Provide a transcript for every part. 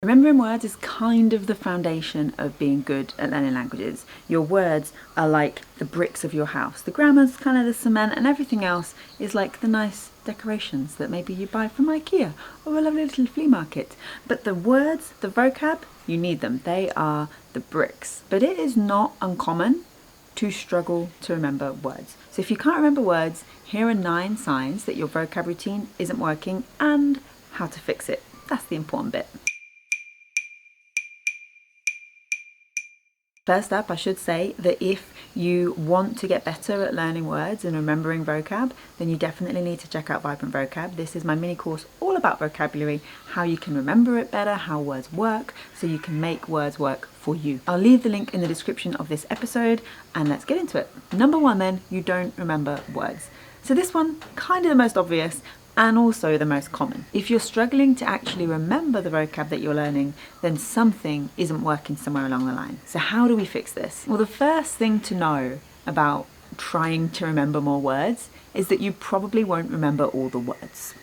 Remembering words is kind of the foundation of being good at learning languages. Your words are like the bricks of your house. The grammar's kind of the cement, and everything else is like the nice decorations that maybe you buy from IKEA or a lovely little flea market. But the words, the vocab, you need them. They are the bricks. But it is not uncommon to struggle to remember words. So if you can't remember words, here are 9 signs that your vocab routine isn't working and how to fix it. That's the important bit. First up, I should say that if you want to get better at learning words and remembering vocab, then you definitely need to check out Vibrant Vocab. This is my mini course all about vocabulary, how you can remember it better, how words work, so you can make words work for you. I'll leave the link in the description of this episode, and let's get into it. Number 1 then, you don't remember words. So this one, kind of the most obvious, and also the most common. If you're struggling to actually remember the vocab that you're learning, then something isn't working somewhere along the line. So how do we fix this? Well, the first thing to know about trying to remember more words is that you probably won't remember all the words.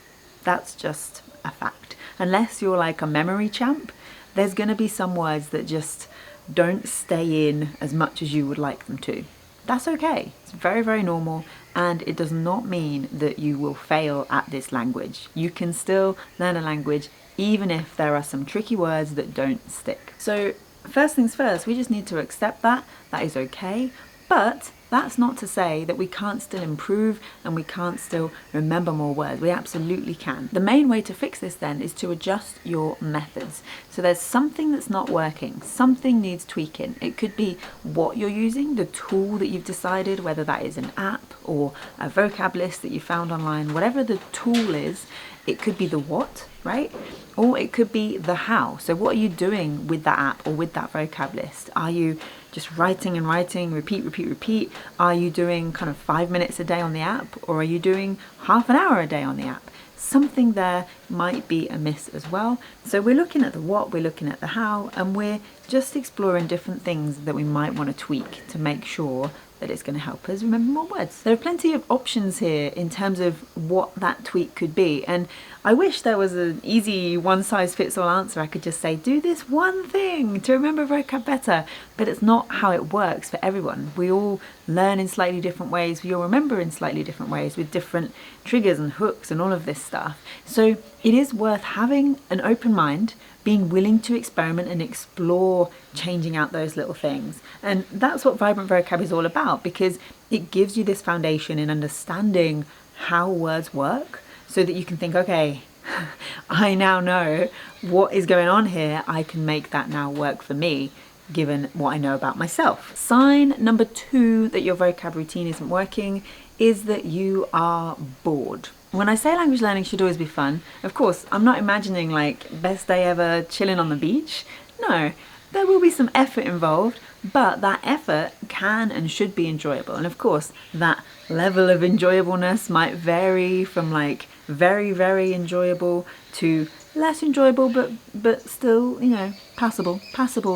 That's just a fact. Unless you're like a memory champ, there's going to be some words that just don't stay in as much as you would like them to. That's okay. It's very, very normal, and it does not mean that you will fail at this language. You can still learn a language even if there are some tricky words that don't stick. So first things first, we just need to accept that. That is okay, but that's not to say that we can't still improve and we can't still remember more words. We absolutely can. The main way to fix this then is to adjust your methods. So there's something that's not working, something needs tweaking. It could be what you're using, the tool that you've decided, whether that is an app or a vocab list that you found online, whatever the tool is. It could be the what, right? Or it could be the how. So what are you doing with that app or with that vocab list? Are you just writing and writing, repeat, repeat, repeat? Are you doing kind of 5 minutes a day on the app? Or are you doing half an hour a day on the app? Something there might be amiss as well. So we're looking at the what, we're looking at the how, and we're just exploring different things that we might want to tweak to make sure that it's going to help us remember more words. There are plenty of options here in terms of what that tweak could be, and I wish there was an easy one-size-fits-all answer. I could just say, do this one thing to remember vocab better, but it's not how it works for everyone. We all learn in slightly different ways, we all remember in slightly different ways with different triggers and hooks and all of this stuff. So it is worth having an open mind, being willing to experiment and explore changing out those little things. And that's what Vibrant Vocab is all about, because it gives you this foundation in understanding how words work so that you can think, okay, I now know what is going on here. I can make that now work for me, given what I know about myself. Sign number 2 that your vocab routine isn't working is that you are bored. When I say language learning should always be fun, of course, I'm not imagining like best day ever chilling on the beach. No, there will be some effort involved, but that effort can and should be enjoyable. And of course, that level of enjoyableness might vary from like very, very enjoyable to less enjoyable, but still, you know, passable,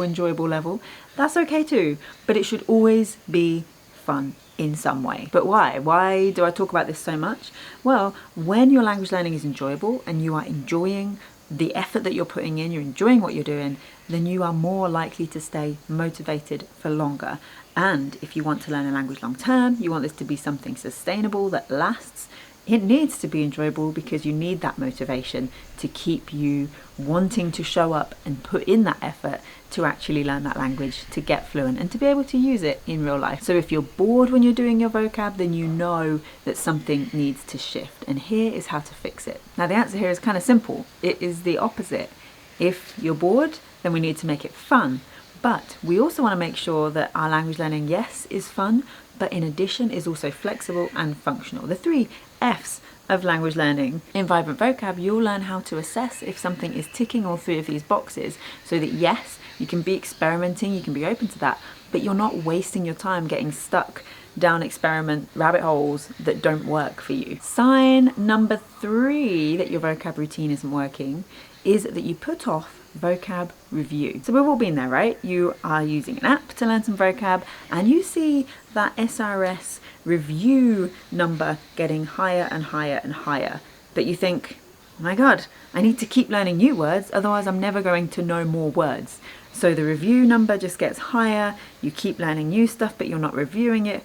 enjoyable level. That's okay too, but it should always be fun in some way. But why? Why do I talk about this so much? Well, when your language learning is enjoyable and you are enjoying the effort that you're putting in, you're enjoying what you're doing, then you are more likely to stay motivated for longer. And if you want to learn a language long term, you want this to be something sustainable that lasts, it needs to be enjoyable, because you need that motivation to keep you wanting to show up and put in that effort to actually learn that language, to get fluent and to be able to use it in real life. So if you're bored when you're doing your vocab, then you know that something needs to shift. And here is how to fix it. Now the answer here is kind of simple. It is the opposite. If you're bored, then we need to make it fun. But we also want to make sure that our language learning, yes, is fun, but in addition is also flexible and functional. The 3 F's of language learning. In Vibrant Vocab, you'll learn how to assess if something is ticking all 3 of these boxes, so that yes, you can be experimenting, you can be open to that, but you're not wasting your time getting stuck down experiment rabbit holes that don't work for you. Sign number 3 that your vocab routine isn't working is that you put off vocab review. So we've all been there, right? You are using an app to learn some vocab and you see that SRS review number getting higher and higher and higher, but you think, my God, I need to keep learning new words, otherwise I'm never going to know more words. So the review number just gets higher, you keep learning new stuff but you're not reviewing it.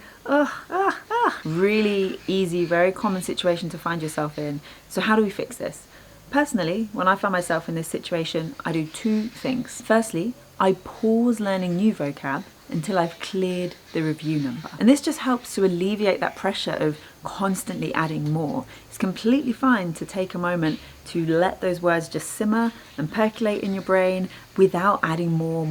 Really easy, very common situation to find yourself in. So how do we fix this? Personally, when I find myself in this situation, I do two things. Firstly, I pause learning new vocab until I've cleared the review number. And this just helps to alleviate that pressure of constantly adding more. It's completely fine to take a moment to let those words just simmer and percolate in your brain without adding more,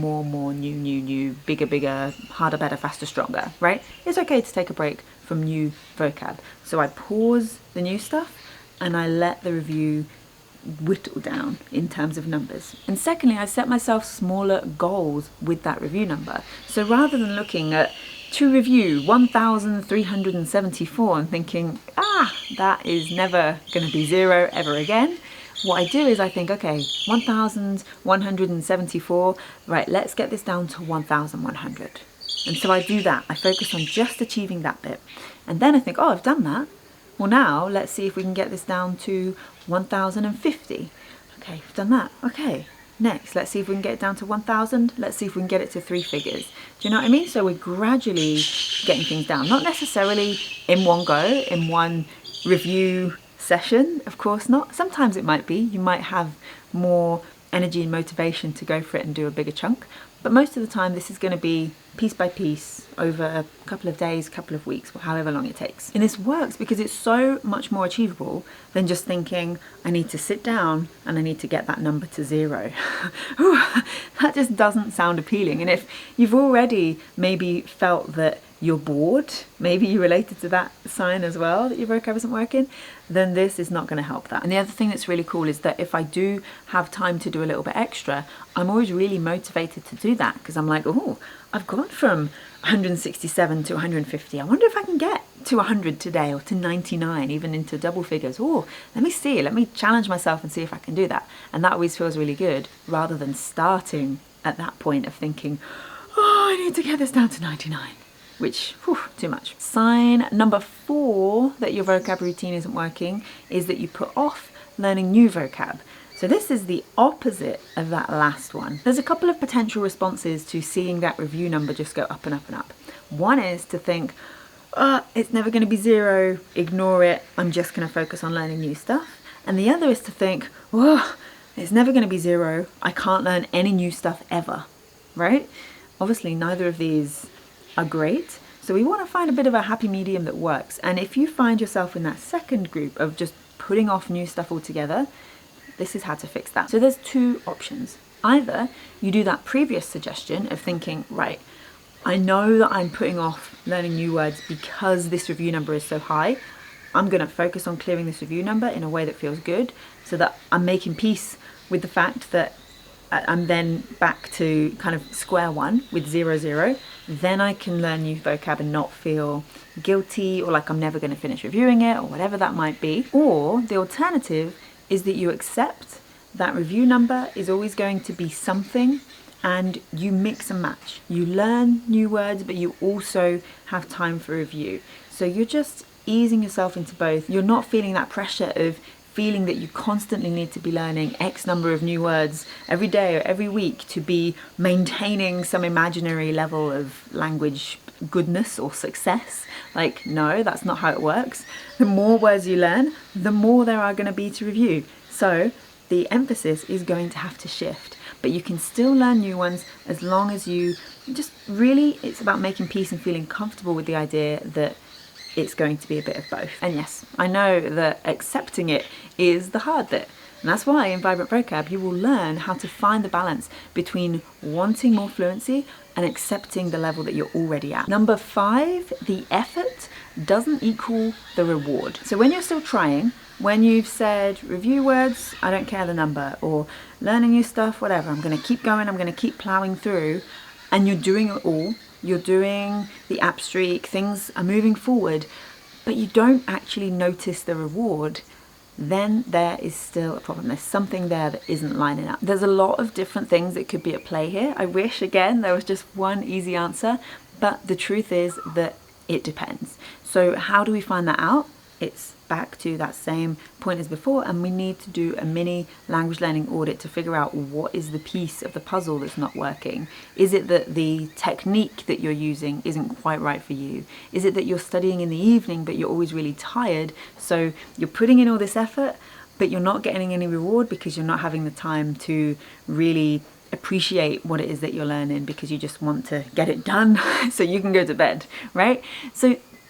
new, bigger, harder, better, faster, stronger, right? It's okay to take a break from new vocab. So I pause the new stuff and I let the review whittle down in terms of numbers. And secondly, I set myself smaller goals with that review number. So rather than looking at to review 1,374 and thinking, that is never going to be zero ever again, what I do is I think, okay, 1,174, right, let's get this down to 1,100. And so I do that. I focus on just achieving that bit. And then I think, I've done that. Well, now let's see if we can get this down to 1,050. Okay, we've done that. Okay, next, let's see if we can get it down to 1,000. Let's see if we can get it to 3 figures. Do you know what I mean? So we're gradually getting things down. Not necessarily in one go, in one review session, of course not. Sometimes it might be. You might have more energy and motivation to go for it and do a bigger chunk. But most of the time, this is going to be piece by piece over a couple of days, couple of weeks, however long it takes. And this works because it's so much more achievable than just thinking, I need to sit down and I need to get that number to 0. That just doesn't sound appealing. And if you've already maybe felt that you're bored, maybe you related to that sign as well, that your vocab isn't working, then this is not going to help that. And the other thing that's really cool is that if I do have time to do a little bit extra, I'm always really motivated to do that because I'm like, oh, I've gone from 167 to 150. I wonder if I can get to 100 today or to 99, even into double figures. Oh, let me see, let me challenge myself and see if I can do that. And that always feels really good rather than starting at that point of thinking, oh, I need to get this down to 99. Which, too much. Sign number 4 that your vocab routine isn't working is that you put off learning new vocab. So this is the opposite of that last one. There's a couple of potential responses to seeing that review number just go up and up and up. One is to think, it's never going to be 0, ignore it, I'm just going to focus on learning new stuff. And the other is to think, it's never going to be 0, I can't learn any new stuff ever, right? Obviously, neither of these are great. So we want to find a bit of a happy medium that works. And if you find yourself in that second group of just putting off new stuff altogether, this is how to fix that. So there's 2 options. Either you do that previous suggestion of thinking, right, I know that I'm putting off learning new words because this review number is so high. I'm going to focus on clearing this review number in a way that feels good so that I'm making peace with the fact that I'm then back to kind of square one with 0. Then I can learn new vocab and not feel guilty or like I'm never going to finish reviewing it or whatever that might be. Or the alternative is that you accept that review number is always going to be something and you mix and match. You learn new words, but you also have time for review. So you're just easing yourself into both. You're not feeling that pressure of feeling that you constantly need to be learning X number of new words every day or every week to be maintaining some imaginary level of language goodness or success. Like, no, that's not how it works. The more words you learn, the more there are going to be to review. So the emphasis is going to have to shift, but you can still learn new ones as long as you just really, it's about making peace and feeling comfortable with the idea that it's going to be a bit of both. And yes, I know that accepting it is the hard bit. And that's why in Vibrant Vocab, you will learn how to find the balance between wanting more fluency and accepting the level that you're already at. Number 5, the effort doesn't equal the reward. So when you're still trying, when you've said review words, I don't care the number, or learning new stuff, whatever, I'm going to keep going, I'm going to keep plowing through, and you're doing it all, you're doing the app streak, things are moving forward, but you don't actually notice the reward, then there is still a problem. There's something there that isn't lining up. There's a lot of different things that could be at play here. I wish, again, there was just one easy answer, but the truth is that it depends. So how do we find that out? it's back to that same point as before, and we need to do a mini language learning audit to figure out what is the piece of the puzzle that's not working. Is it that the technique that you're using isn't quite right for you? Is it that you're studying in the evening but you're always really tired, so you're putting in all this effort but you're not getting any reward because you're not having the time to really appreciate what it is that you're learning, because you just want to get it done so you can go to bed, right?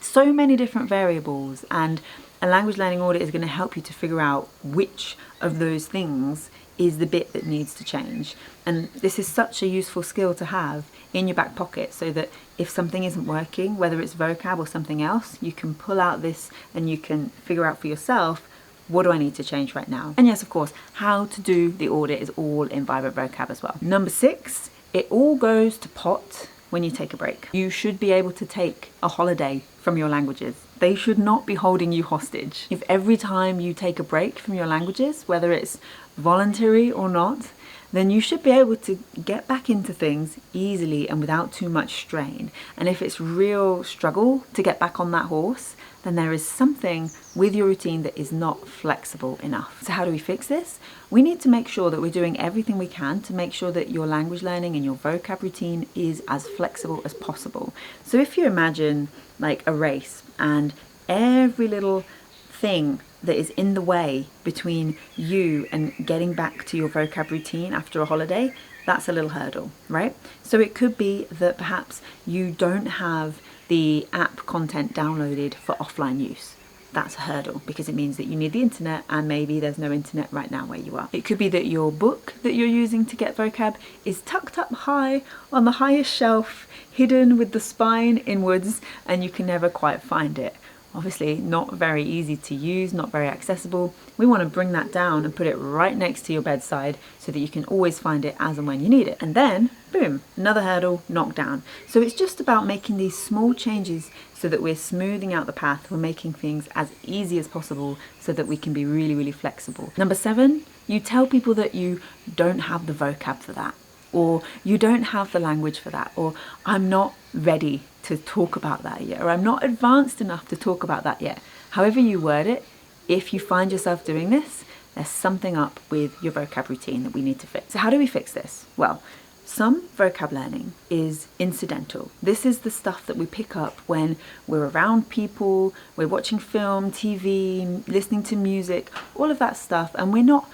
So many different variables, and a language learning audit is going to help you to figure out which of those things is the bit that needs to change. And this is such a useful skill to have in your back pocket, so that if something isn't working, whether it's vocab or something else, you can pull out this and you can figure out for yourself, what do I need to change right now? And yes, of course, how to do the audit is all in Vibrant Vocab as well. Number 6, it all goes to pot when you take a break. You should be able to take a holiday from your languages. They should not be holding you hostage. If every time you take a break from your languages, whether it's voluntary or not, then you should be able to get back into things easily and without too much strain. And if it's real struggle to get back on that horse, then there is something with your routine that is not flexible enough. So how do we fix this? We need to make sure that we're doing everything we can to make sure that your language learning and your vocab routine is as flexible as possible. So if you imagine like a race, and every little thing that is in the way between you and getting back to your vocab routine after a holiday, that's a little hurdle, right? So it could be that perhaps you don't have the app content downloaded for offline use. That's a hurdle, because it means that you need the internet, and maybe there's no internet right now where you are. It could be that your book that you're using to get vocab is tucked up high on the highest shelf, hidden with the spine inwards, and you can never quite find it. Obviously not very easy to use, not very accessible. We want to bring that down and put it right next to your bedside so that you can always find it as and when you need it. And then, boom, another hurdle knocked down. So it's just about making these small changes so that we're smoothing out the path. We're making things as easy as possible so that we can be really, really flexible. Number 7, you tell people that you don't have the vocab for that, or you don't have the language for that, or I'm not ready to talk about that yet, or I'm not advanced enough to talk about that yet. However you word it, if you find yourself doing this, there's something up with your vocab routine that we need to fix. So how do we fix this? Well, some vocab learning is incidental. This is the stuff that we pick up when we're around people, we're watching film, TV, listening to music, all of that stuff, and we're not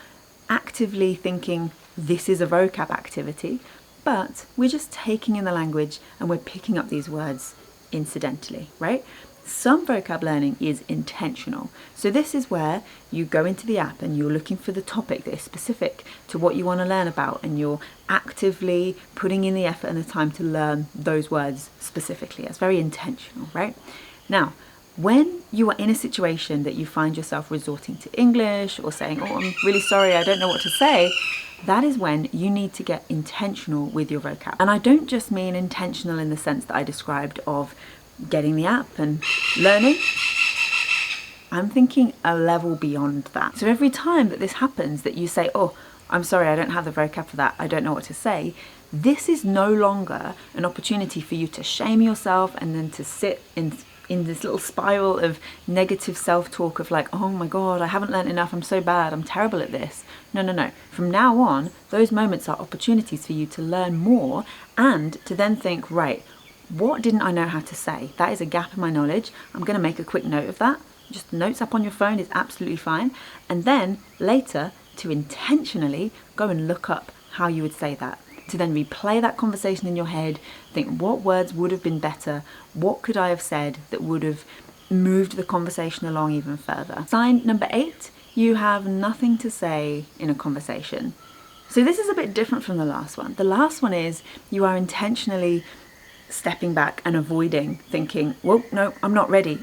actively thinking this is a vocab activity, but we're just taking in the language and we're picking up these words incidentally, right? Some vocab learning is intentional. So this is where you go into the app and you're looking for the topic that is specific to what you want to learn about, and you're actively putting in the effort and the time to learn those words specifically. It's very intentional, right? Now, when you are in a situation that you find yourself resorting to English or saying, oh, I'm really sorry, I don't know what to say, that is when you need to get intentional with your vocab. And I don't just mean intentional in the sense that I described of getting the app and learning. I'm thinking a level beyond that. So every time that this happens, that you say, oh, I'm sorry, I don't have the vocab for that, I don't know what to say, this is no longer an opportunity for you to shame yourself and then to sit in this little spiral of negative self-talk of like, oh my God, I haven't learned enough, I'm so bad, I'm terrible at this. No. From now on, those moments are opportunities for you to learn more and to then think, right, what didn't I know how to say? That is a gap in my knowledge. I'm going to make a quick note of that. Just notes up on your phone is absolutely fine. And then later to intentionally go and look up how you would say that. To then replay that conversation in your head, think what words would have been better, what could I have said that would have moved the conversation along even further. Sign number 8, you have nothing to say in a conversation. So this is a bit different from the last one. The last one is you are intentionally stepping back and avoiding thinking, whoa, no, I'm not ready.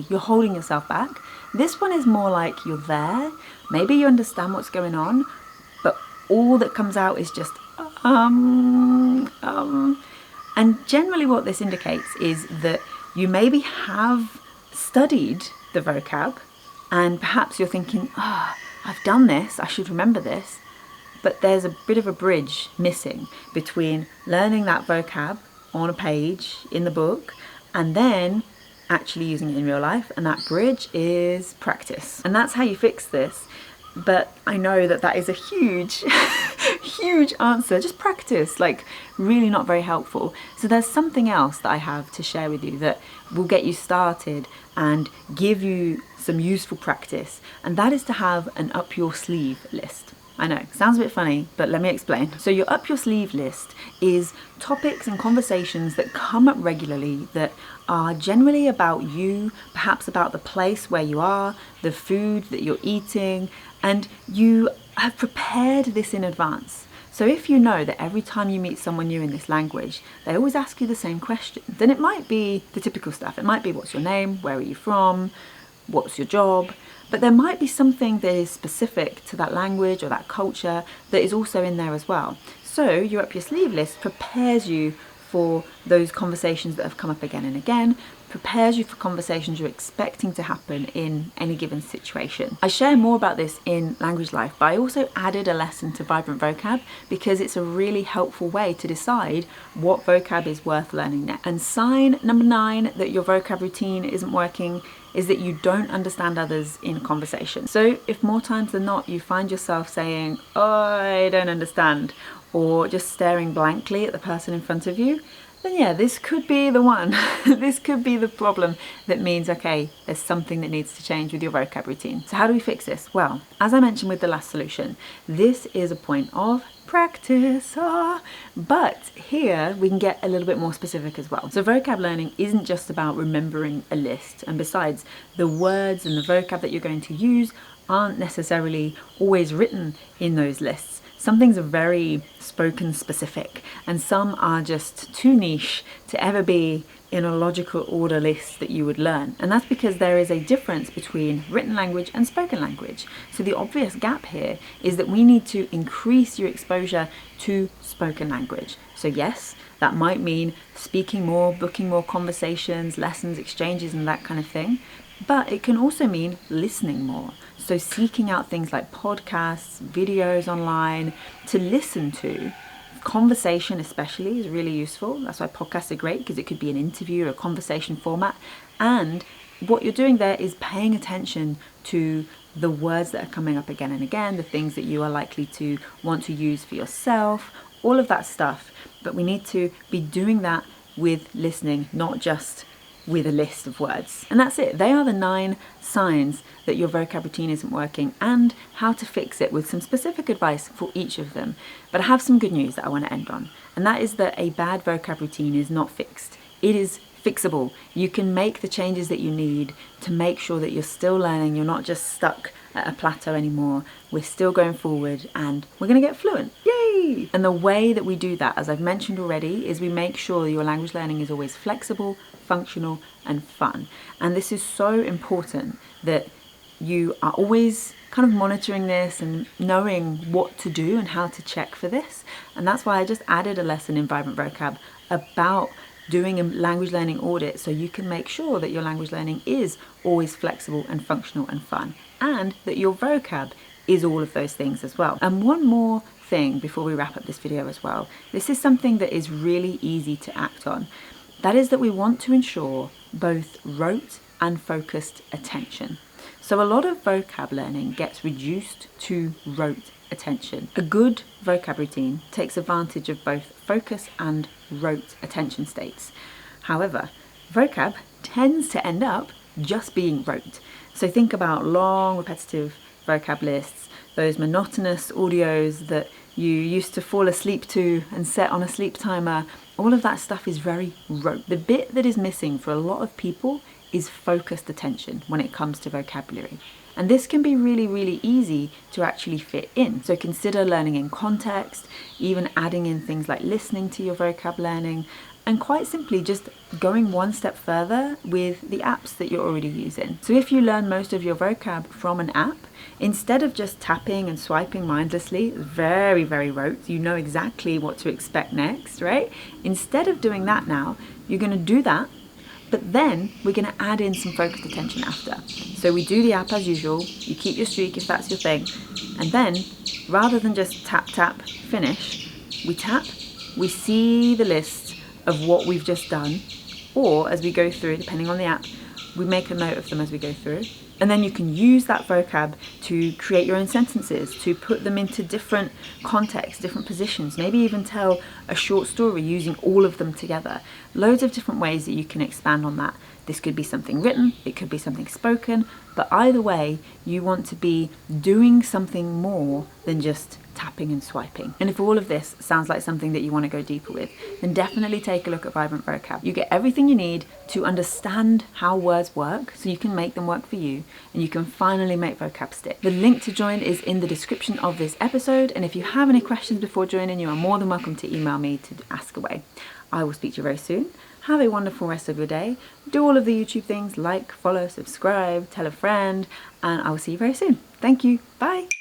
You're holding yourself back. This one is more like you're there, maybe you understand what's going on, but all that comes out is just and generally what this indicates is that you maybe have studied the vocab and perhaps you're thinking, I've done this, I should remember this, but there's a bit of a bridge missing between learning that vocab on a page in the book and then actually using it in real life, and that bridge is practice. And that's how you fix this. But I know that that is a huge, huge answer. Just practice, like really not very helpful. So there's something else that I have to share with you that will get you started and give you some useful practice. And that is to have an up your sleeve list. I know, sounds a bit funny, but let me explain. So your up your sleeve list is topics and conversations that come up regularly that are generally about you, perhaps about the place where you are, the food that you're eating, and you have prepared this in advance. So if you know that every time you meet someone new in this language, they always ask you the same question, then it might be the typical stuff. It might be, what's your name? Where are you from? What's your job? But there might be something that is specific to that language or that culture that is also in there as well. So your up your sleeve list prepares you for those conversations that have come up again and again, prepares you for conversations you're expecting to happen in any given situation. I share more about this in Language Life, but I also added a lesson to Vibrant Vocab because it's a really helpful way to decide what vocab is worth learning next. And sign number 9 that your vocab routine isn't working is that you don't understand others in conversation. So if more times than not you find yourself saying, "Oh, I don't understand," or just staring blankly at the person in front of you, then yeah, this could be the one. This could be the problem that means, okay, there's something that needs to change with your vocab routine. So how do we fix this? Well, as I mentioned with the last solution, this is a point of practice, but here we can get a little bit more specific as well. So vocab learning isn't just about remembering a list, and besides, the words and the vocab that you're going to use aren't necessarily always written in those lists. Some things are very spoken specific, and some are just too niche to ever be in a logical order list that you would learn. And that's because there is a difference between written language and spoken language. So the obvious gap here is that we need to increase your exposure to spoken language. So yes, that might mean speaking more, booking more conversations, lessons, exchanges, and that kind of thing. But it can also mean listening more. So seeking out things like podcasts, videos online to listen to. Conversation especially is really useful. That's why podcasts are great, because it could be an interview or a conversation format. And what you're doing there is paying attention to the words that are coming up again and again, the things that you are likely to want to use for yourself, all of that stuff. But we need to be doing that with listening, not just with a list of words. And that's it. They are the 9 signs that your vocab routine isn't working and how to fix it, with some specific advice for each of them. But I have some good news that I want to end on, and that is that a bad vocab routine is not fixed. It is fixable. You can make the changes that you need to make sure that you're still learning, you're not just stuck at a plateau anymore. We're still going forward and we're going to get fluent. Yay! And the way that we do that, as I've mentioned already, is we make sure your language learning is always flexible, functional, and fun. And this is so important that you are always kind of monitoring this and knowing what to do and how to check for this. And that's why I just added a lesson in Vibrant Vocab about doing a language learning audit, so you can make sure that your language learning is always flexible and functional and fun, and that your vocab is all of those things as well. And one more thing before we wrap up this video as well. This is something that is really easy to act on. That is that we want to ensure both rote and focused attention. So a lot of vocab learning gets reduced to rote attention. A good vocab routine takes advantage of both focus and rote attention states. However, vocab tends to end up just being rote. So think about long, repetitive vocab lists, those monotonous audios that you used to fall asleep to and set on a sleep timer. All of that stuff is very rote. The bit that is missing for a lot of people is focused attention when it comes to vocabulary. And this can be really, really easy to actually fit in. So consider learning in context, even adding in things like listening to your vocab learning, and quite simply just going one step further with the apps that you're already using. So if you learn most of your vocab from an app, instead of just tapping and swiping mindlessly, very, very rote, you know exactly what to expect next, right? Instead of doing that now, you're going to do that, but then we're going to add in some focused attention after. So we do the app as usual, you keep your streak if that's your thing, and then rather than just tap, tap, finish, we tap, we see the list of what we've just done, or as we go through, depending on the app, we make a note of them as we go through. And then you can use that vocab to create your own sentences, to put them into different contexts, different positions, maybe even tell a short story using all of them together. Loads of different ways that you can expand on that. This could be something written, it could be something spoken, but either way, you want to be doing something more than just tapping and swiping. And if all of this sounds like something that you want to go deeper with, then definitely take a look at Vibrant Vocab. You get everything you need to understand how words work, so you can make them work for you, and you can finally make vocab stick. The link to join is in the description of this episode, and if you have any questions before joining, you are more than welcome to email me to ask away. I will speak to you very soon. Have a wonderful rest of your day. Do all of the YouTube things, like, follow, subscribe, tell a friend, and I will see you very soon. Thank you. Bye.